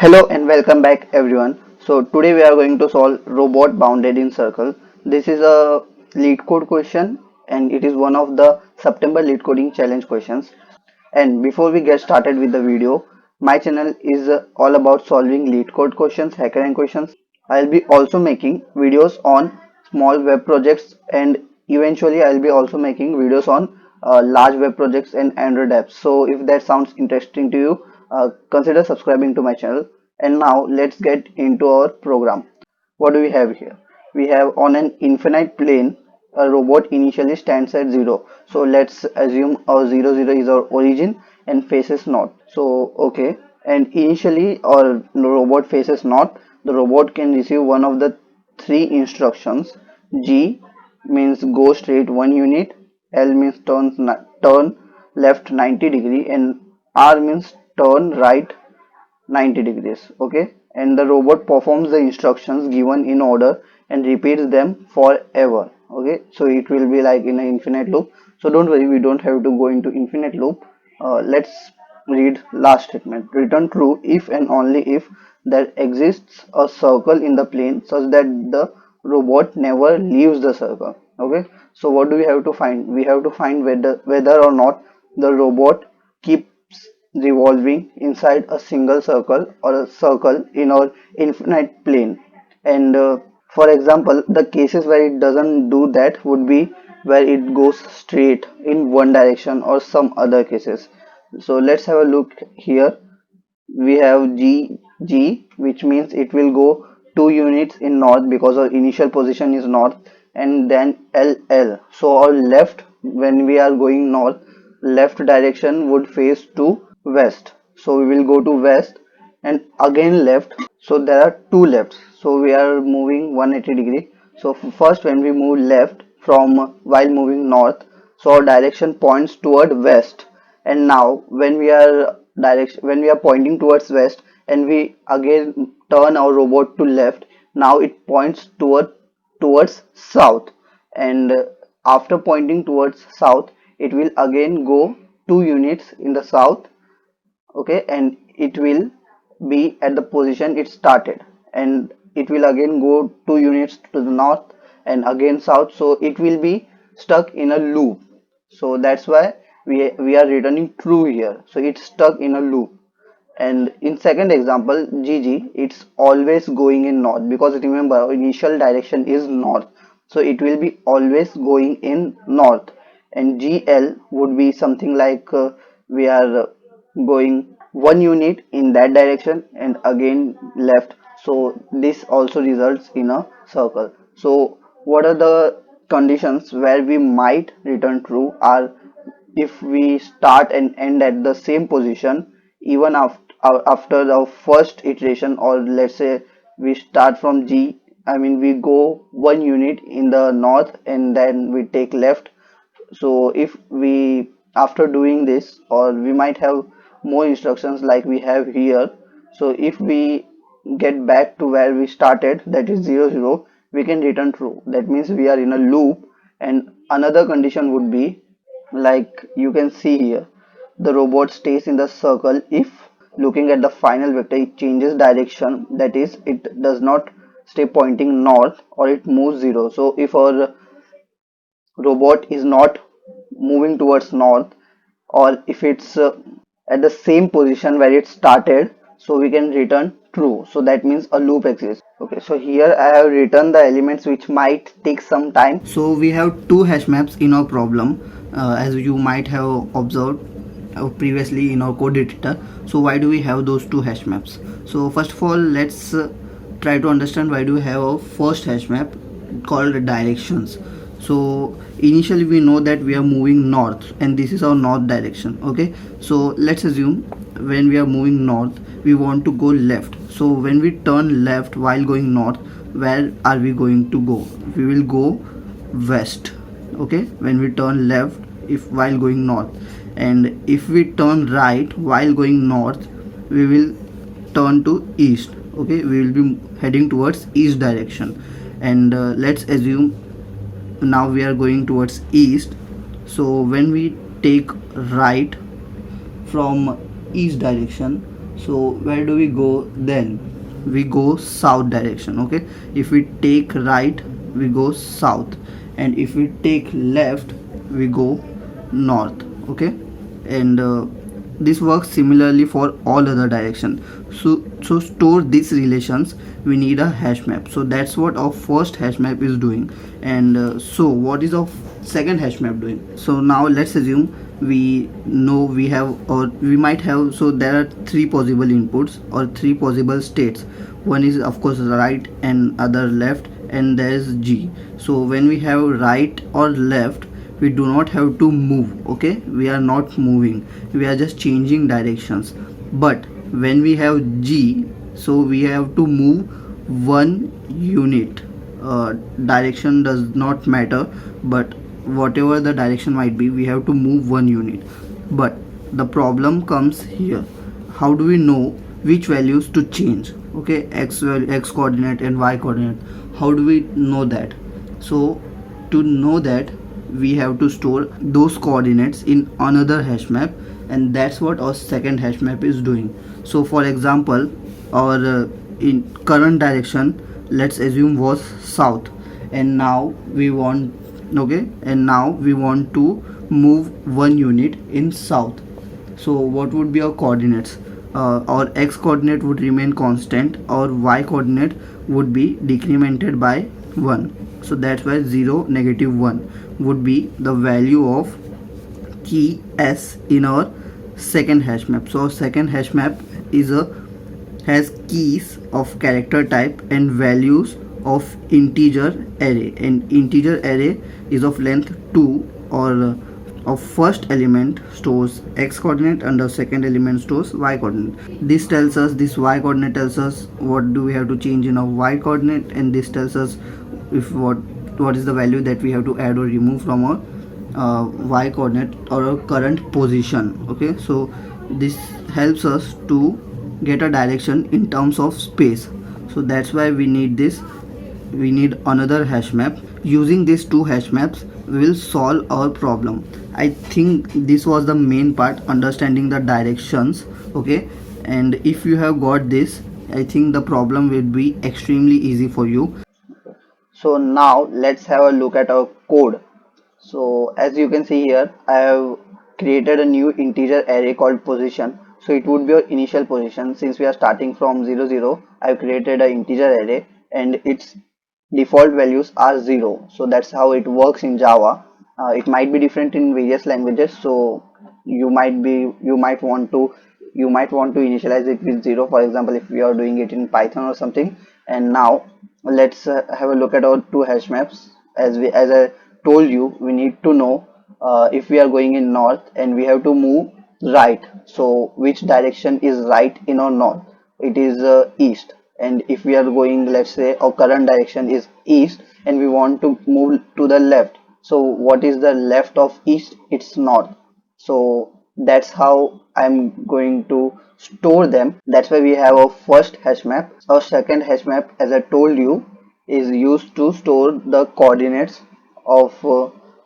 Hello and welcome back everyone. So today we are going to solve robot bounded in circle. This is a lead code question and it is one of the September lead coding challenge questions. And before we get started with the video, my channel is all about solving lead code questions, HackerRank questions. I'll be also making videos on small web projects and eventually I'll be also making videos on large web projects and Android apps. So if that sounds interesting to you, consider subscribing to my channel. And now let's get into our program. What do we have here? We have on an infinite plane a robot initially stands at 0. So let's assume our 0 0 is our origin and faces north. So okay, and initially our robot faces north. The robot can receive one of the three instructions. G means go straight 1 unit, L means turn left 90 degree, and R means turn right 90 degrees. Okay, and the robot performs the instructions given in order and repeats them forever. Okay, so it will be like in an infinite loop. So don't worry, we don't have to go into infinite loop. Let's read last statement. Return true if and only if there exists a circle in the plane such that the robot never leaves the circle. Okay, so what do we have to find? We have to find whether or not the robot keeps revolving inside a single circle or a circle in our infinite plane. And for example, the cases where it doesn't do that would be where it goes straight in one direction or some other cases. So let's have a look here. We have G, which means it will go 2 units in north because our initial position is north, and then LL. So our left, when we are going north, left direction would face to west. So we will go to west and again left. So there are two lefts. So we are moving 180 degree. So first, when we move left from while moving north, so our direction points toward west. And now when we are pointing towards west and we again turn our robot to left, now it points towards south. And after pointing towards south, it will again go 2 units in the south. Okay, and it will be at the position it started, and it will again go 2 units to the north and again south. So it will be stuck in a loop. So that's why we are returning true here. So it's stuck in a loop. And in second example, GG, it's always going in north because remember our initial direction is north, so it will be always going in north. And GL would be something like we are going 1 unit in that direction and again left. So this also results in a circle. So what are the conditions where we might return true are if we start and end at the same position even after the first iteration, or let's say we start from G, I mean we go 1 unit in the north and then we take left. So if we after doing this, or we might have more instructions like we have here. So if we get back to where we started, that is 0 0, we can return true. That means we are in a loop. And another condition would be like you can see here, the robot stays in the circle if looking at the final vector it changes direction, that is it does not stay pointing north or it moves 0. So if our robot is not moving towards north, or if it's at the same position where it started, so we can return true. So that means a loop exists. Okay, so here I have written the elements which might take some time. So we have two hash maps in our problem, as you might have observed previously in our code editor. So why do we have those two hash maps? So first of all, let's try to understand why do we have a first hash map called directions. So initially we know that we are moving north and this is our north direction. Okay, so let's assume when we are moving north we want to go left. So when we turn left while going north, where are we going to go? We will go west. Okay, when we turn left if while going north, and if we turn right while going north, we will turn to east. Okay, we will be heading towards east direction. And let's assume now we are going towards east. So when we take right from east direction, So where do we go then? We go south direction. Okay, if we take right, we go south, and if we take left, we go north. Okay, and this works similarly for all other direction. So store these relations, we need a hash map. So that's what our first hash map is doing. And so what is our second hash map doing? So now let's assume we know we have, or we might have, so there are three possible inputs or three possible states. One is of course right and other left, and there is G. So when we have right or left, we do not have to move. Okay, we are not moving, we are just changing directions. But when we have G, so we have to move one unit. Direction does not matter, but whatever the direction might be, we have to move one unit. But the problem comes here: how do we know which values to change? Okay, x coordinate and y coordinate, how do we know that? So to know that, we have to store those coordinates in another hash map, and that's what our second hash map is doing. So for example, our in current direction, let's assume, was south, and now we want, okay, and now we want to move one unit in south. So what would be our coordinates? Our x coordinate would remain constant, our y coordinate would be decremented by 1. So that's why 0, negative 1 would be the value of key s in our second hash map. So our second hash map is a has keys of character type and values of integer array, and integer array is of length 2, or of first element stores x coordinate and the second element stores y coordinate. This y coordinate tells us what do we have to change in our y coordinate, and this tells us if what is the value that we have to add or remove from our y coordinate or our current position. Okay, so this helps us to get a direction in terms of space. So that's why we need this, we need another hash map. Using these two hash maps, we will solve our problem. I think this was the main part, understanding the directions. Okay, and if you have got this, I think the problem will be extremely easy for you. So now let's have a look at our code. So as you can see here, I have created a new integer array called position. So it would be your initial position. Since we are starting from 0 0, I have created an integer array, and its default values are 0. So that's how it works in Java. It might be different in various languages. So you might want to initialize it with 0. For example, if we are doing it in Python or something. And now let's have a look at our two hash maps. As I told you, we need to know if we are going in north and we have to move right. So which direction is right in or north? It is east. And if we are going, let's say our current direction is east and we want to move to the left, so what is the left of east? It's north. So that's how I'm going to store them. That's why we have our first hash map. Our second hash map, as I told you, is used to store the coordinates of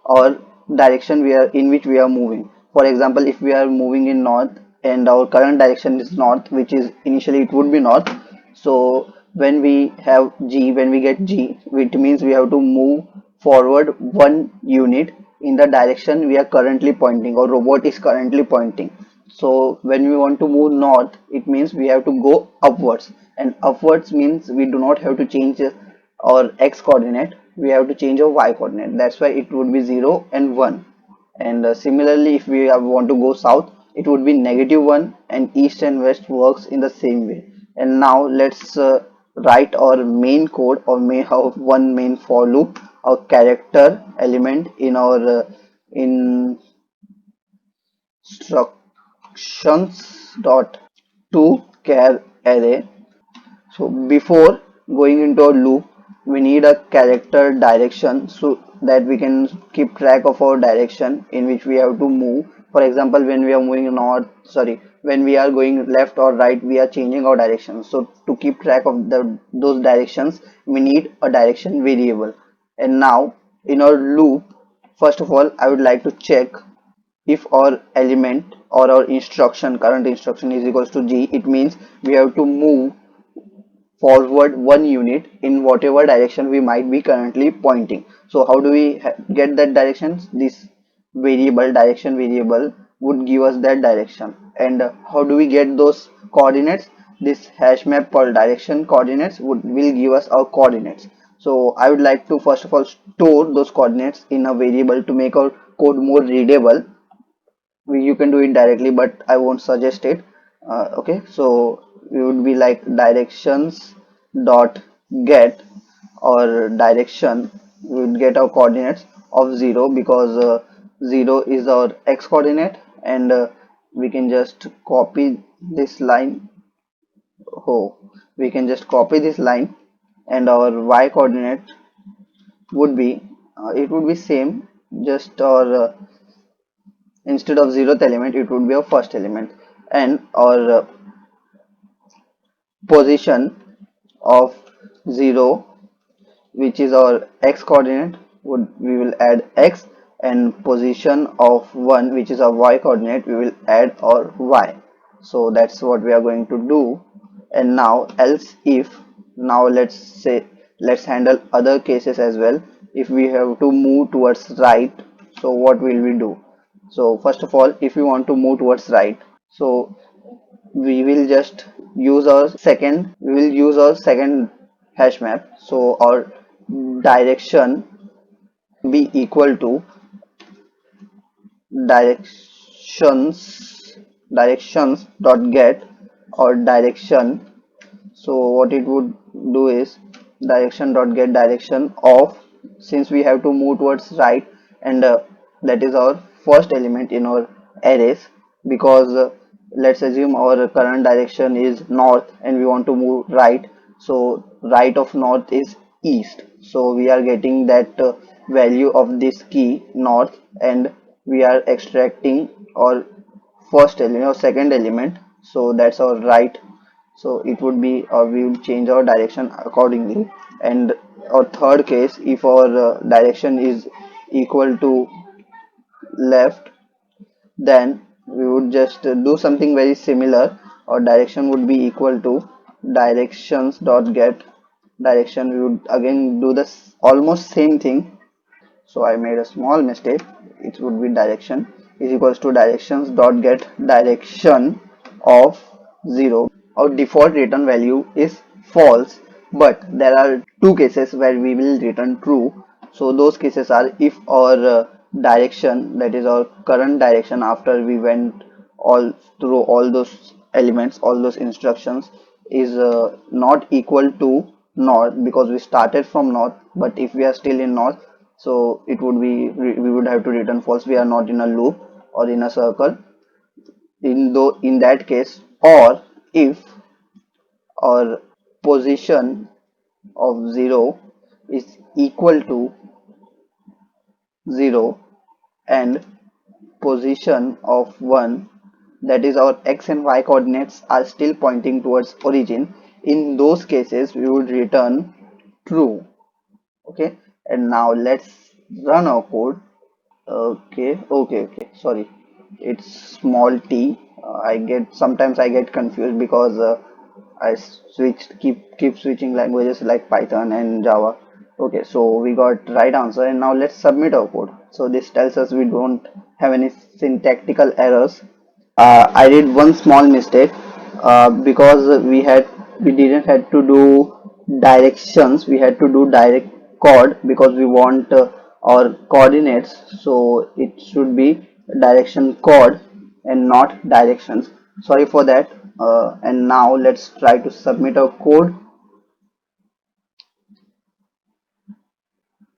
our direction we are in, which we are moving. For example, if we are moving in north and our current direction is north, which is initially it would be north. So when we have G, when we get G, it means we have to move forward one unit in the direction we are currently pointing, or robot is currently pointing. So when we want to move north, it means we have to go upwards, and upwards means we do not have to change our x coordinate, we have to change our y coordinate. That's why it would be 0 and 1. And similarly, if we want to go south, it would be negative 1, and east and west works in the same way. And now let's write our main code, or may have one main for loop, our character element in our instructions dot to char array. So before going into a loop, we need a character direction, so that we can keep track of our direction in which we have to move. For example, when we are moving north, sorry, when we are going left or right, we are changing our direction. So to keep track of those directions, we need a direction variable. And now in our loop, first of all, I would like to check if our element or our instruction, current instruction, is equals to G, it means we have to move forward one unit in whatever direction we might be currently pointing. So how do we get that direction? This variable, direction variable, would give us that direction. And how do we get those coordinates? This hash map called direction coordinates will give us our coordinates. So I would like to first of all store those coordinates in a variable to make our code more readable. You can do it directly, but I won't suggest it. Okay, so we would be like directions dot get, or direction, we would get our coordinates of 0, because 0 is our x coordinate, and we can just copy this line. Oh, we can just copy this line, and our y coordinate would be it would be same, just our instead of 0th element it would be our first element, and our position of 0, which is our x coordinate, would we will add x, and position of 1, which is our y coordinate, we will add our y. So that's what we are going to do. And now else if, now let's say, let's handle other cases as well. If we have to move towards right, so what will we do? So first of all, if we want to move towards right, so we will just use our second hash map. So our direction be equal to directions dot get, or direction. So what it would do is direction dot get direction of, since we have to move towards right, and that is our first element in our arrays, because let's assume our current direction is north and we want to move right. So right of north is east, so we are getting that value of this key north, and we are extracting our first element or second element, so that's our right. So it would be, or we will change our direction accordingly. And our third case, if our direction is equal to left, then we would just do something very similar. Our direction would be equal to directions dot get direction. We would again do this almost same thing. So I made a small mistake. It would be direction is equals to directions dot get direction of 0. Our default return value is false, but there are two cases where we will return true. So those cases are if our direction, that is our current direction after we went all through all those elements, all those instructions, is not equal to north, because we started from north, but if we are still in north, so it would be, we would have to return false. We are not in a loop or in a circle in that case. Or if our position of 0 is equal to 0 and position of 1, that is our x and y coordinates are still pointing towards origin, in those cases we would return true. Okay, and now let's run our code. Okay, sorry, it's small t. I get, sometimes I get confused because I switched keep switching languages like Python and Java. Okay, so we got right answer, and now let's submit our code. So this tells us we don't have any syntactical errors. I did one small mistake, because we didn't had to do directions, we had to do direct chord, because we want our coordinates, so it should be direction chord and not directions. Sorry for that. And now let's try to submit our code,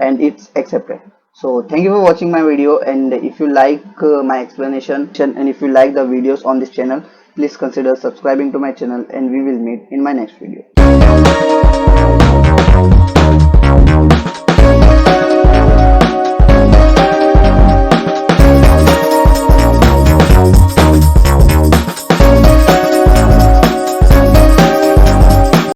and it's accepted. So thank you for watching my video, and if you like my explanation, and if you like the videos on this channel, please consider subscribing to my channel, and we will meet in my next video.